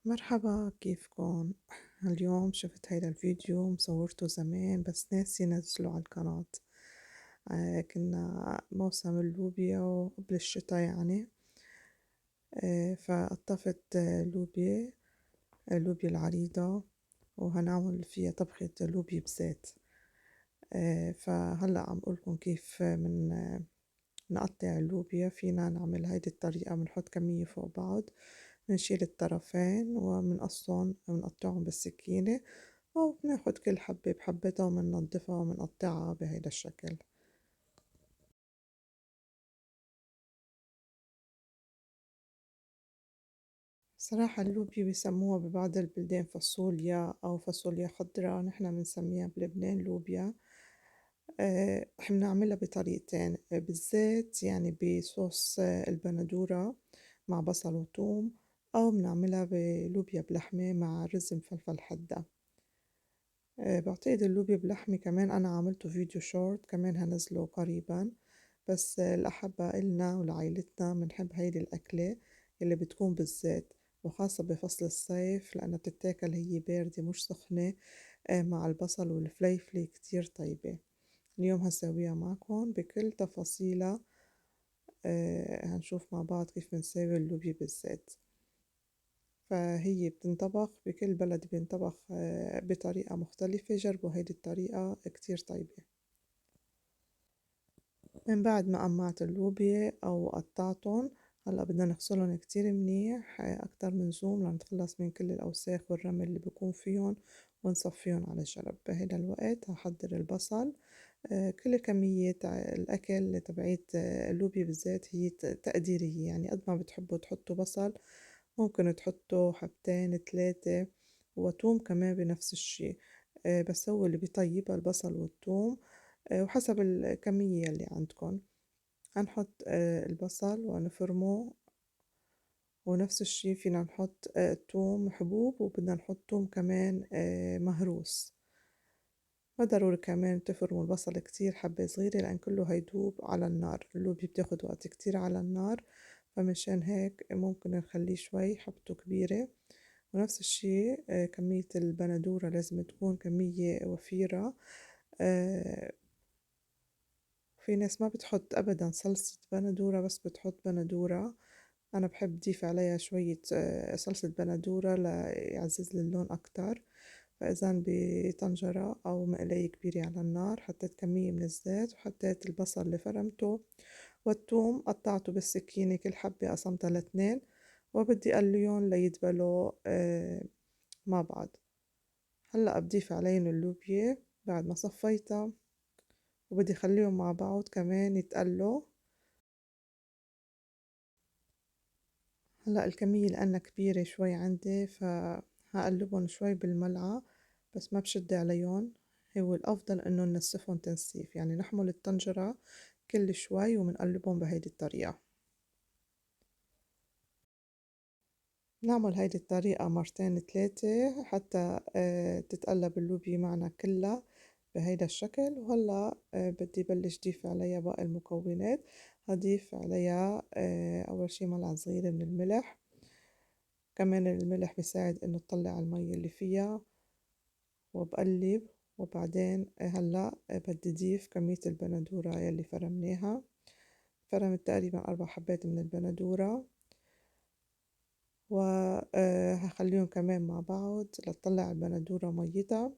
مرحبا، كيفكن؟ اليوم شفت هيدا الفيديو مصورته زمان بس ناسي نزله على القناة. كنا موسم اللوبيا وقبل الشتا يعني. فقطفت لوبيا، اللوبيا العريضة، وهنعمل فيها طبخة لوبيا بزيت. فهلأ عم قولكم كيف من نقطع اللوبيا. فينا نعمل هيدي الطريقة، بنحط كمية فوق بعض، بنشيل الطرفين وبنقصهم بنقطعهم بالسكينة، أو بناخد كل حبة بحبتها وبننضفها وبنقطعها بهيدا الشكل. صراحة اللوبيا بيسموها ببعض البلدان فاصوليا أو فاصوليا خضراء، نحنا بنسميها بلبنان لوبيا. بنعملها بطريقتين، بالزيت يعني بصوص البندورة مع بصل وثوم، أو بنعملها بلوبيا بلحمة مع رز مفلفل حدة. بعتقد اللوبيا بلحمة كمان أنا عملته فيديو شورت كمان هنزله قريبا. بس الأحبة إلنا ولعائلتنا بنحب هيدي الأكلة اللي بتكون بالزيت، وخاصة بفصل الصيف لأنها بتتاكل هي باردة مش سخنة. مع البصل والفليفلة كتير طيبة. اليوم هساويها معكم بكل تفاصيلها. هنشوف مع بعض كيف بنساوي اللوبيا بالزيت. فهي بتنطبخ بكل بلد، بينطبخ بطريقة مختلفة. جربوا هيدي الطريقة كتير طيبة. من بعد ما قمعت اللوبيا أو قطعتن، هلأ بدنا نغسلن كتير منيح، أكتر من زوم لنتخلص من كل الأوساخ والرمل اللي بيكون فيهن، ونصفيهم على جنب. بهيدا الوقت هحضر البصل. كل كمية الأكل تبعيت اللوبيا بالذات هي تقديرية، يعني قد ما بتحبوا تحطوا بصل ممكن تحطوا حبتين 3، وتوم كمان بنفس الشي. بس هو اللي بيطيبها البصل والثوم، وحسب الكمية اللي عندكم. هنحط البصل ونفرمه، ونفس الشي فينا نحط توم حبوب، وبدنا نحط توم كمان مهروس. ما ضروري كمان تفرموا البصل كتير حبة صغيرة لأن كله هيدوب على النار، اللوبيا بتاخد وقت كتير على النار. فمشان هيك ممكن نخليه شوي حبته كبيرة. ونفس الشي كمية البندورة لازم تكون كمية وفيرة. آه، في ناس ما بتحط أبدا صلصة بندورة، بس بتحط بندورة. أنا بحب أضيف عليها شوية صلصة بندورة ليعزز لي اللون أكتر. فإذا بطنجرة أو مقلاية كبيرة على النار حطيت كمية من الزيت، وحطيت البصل اللي فرمته والثوم قطعته بالسكينة، كل حبة قسمتها لاتنين، وبدي قليهم ليدبلوا مع بعض. هلأ بضيف عليهم اللوبيا بعد ما صفيتها، وبدي خليهم مع بعض كمان يتقلوا. هلأ الكمية لأنها كبيرة شوي عندي فهقلبهم شوي بالملعقة، بس ما بشد عليهم. هو الأفضل إنه ننسفهم تنسيف، يعني نحمل الطنجرة كل شوي ومنقلبهم بهيدي الطريقة. نعمل هيدي الطريقة مرتين 3 حتى تتقلب اللوبيا معنا كلها بهيدا الشكل. وهلأ بدي بلش ضيف عليها باقي المكونات. هضيف عليها أول شي ملعقة صغيرة من الملح. كمان الملح بيساعد إنه تطلع المي اللي فيها. وبقلب، وبعدين هلأ بدي ضيف كمية البندورة يلي فرمناها. فرمت تقريبا 4 حبات من البندورة، وهخليهم كمان مع بعض لتطلع البندورة ميتها.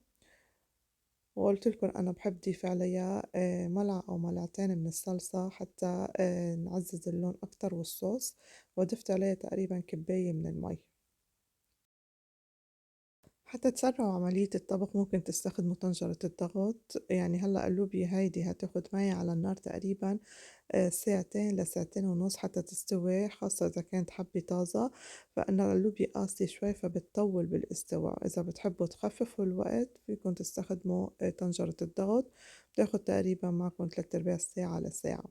وقلتلكن أنا بحب ضيف عليها ملعقة أو ملعقتين من الصلصة حتى نعزز اللون أكتر والصوص. وضفت عليها تقريبا كباية من المي. حتى تسرعوا عملية الطبخ ممكن تستخدموا طنجرة الضغط. يعني هلأ اللوبيا هيدي هتاخد معي على النار تقريبا ساعتين لساعتين ونص حتى تستوي، خاصة إذا كانت حبة طازة. فإن اللوبيا قاسية شوي فبتطول بالاستواء. إذا بتحبوا تخففوا الوقت فيكن تستخدموا طنجرة الضغط، بتاخد تقريبا معكم 3/4 ساعة لساعة.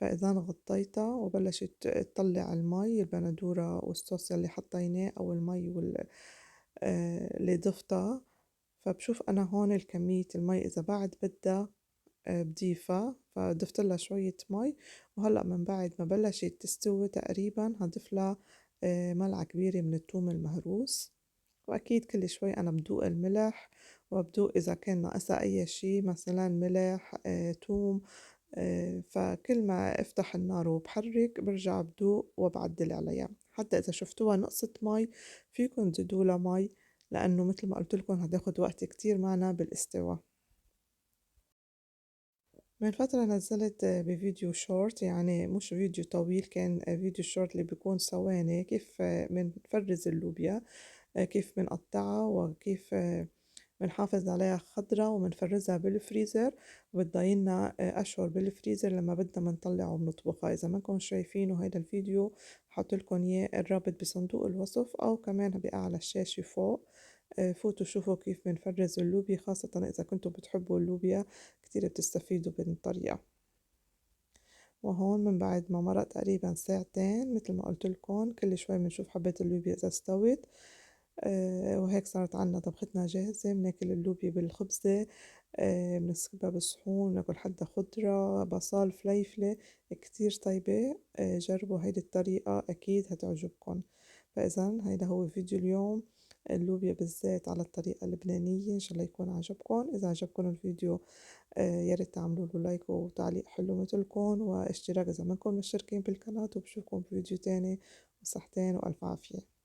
فإذا غطيتها وبلشت تطلع المي، البندورة والصوص اللي حطيناه أو المي اللي ضفتها، فبشوف أنا هون الكمية المي إذا بعد بدها بضيفها. فضفت لها شوية مي، وهلأ من بعد ما بلشت تستوي تقريبا هضيف لها ملعقة كبيرة من التوم المهروس، وأكيد كل شوي أنا بدوق الملح وبدوق إذا كان ناقصها أي شي مثلا ملح توم. فكل ما افتح النار وبحرك برجع بدوق وبعدل عليها، حتى إذا شفتوها نقصت مي فيكن تزيدولها مي، لأنه مثل ما قلتلكن هتاخد وقت كتير معنا بالاستواء. من فترة نزلت بفيديو شورت، يعني مش فيديو طويل، كان فيديو شورت اللي بيكون ثواني كيف منفرز اللوبيا، كيف منقطعها وكيف بنحافظ عليها خضرة وبنفرزها بالفريزر، وبتضايلنا أشهر بالفريزر لما بدنا منطلع وبنطبخها. إذا منكن شايفينه هيدا الفيديو حطلكن إياه الرابط بصندوق الوصف أو كمان بأعلى الشاشة فوق. فوتوا شوفوا كيف بنفرز اللوبيا، خاصة إذا كنتوا بتحبوا اللوبيا كتير بتستفيدوا بالطريقة. وهون من بعد ما مرق تقريبا ساعتين مثل ما قلتلكن كل شوي بنشوف حبة اللوبيا إذا استوت. وهيك صارت عنا طبختنا جاهزة. بناكل اللوبيا بالخبزة، بنسكبها بالصحون، بناكل حدها خضرة بصل فليفلة، كتير طيبة. جربوا هيدي الطريقة أكيد هتعجبكن. فإذا هيدا هو فيديو اليوم، اللوبيا بالزيت على الطريقة اللبنانية. إن شاء الله يكون عجبكن. إذا عجبكن الفيديو ياريت تعملوا له لايك وتعليق حلو مثلكن واشتراك إذا منكن مشتركين بالقناة، وبشوفكم بفيديو تاني. وصحتين وألف عافية.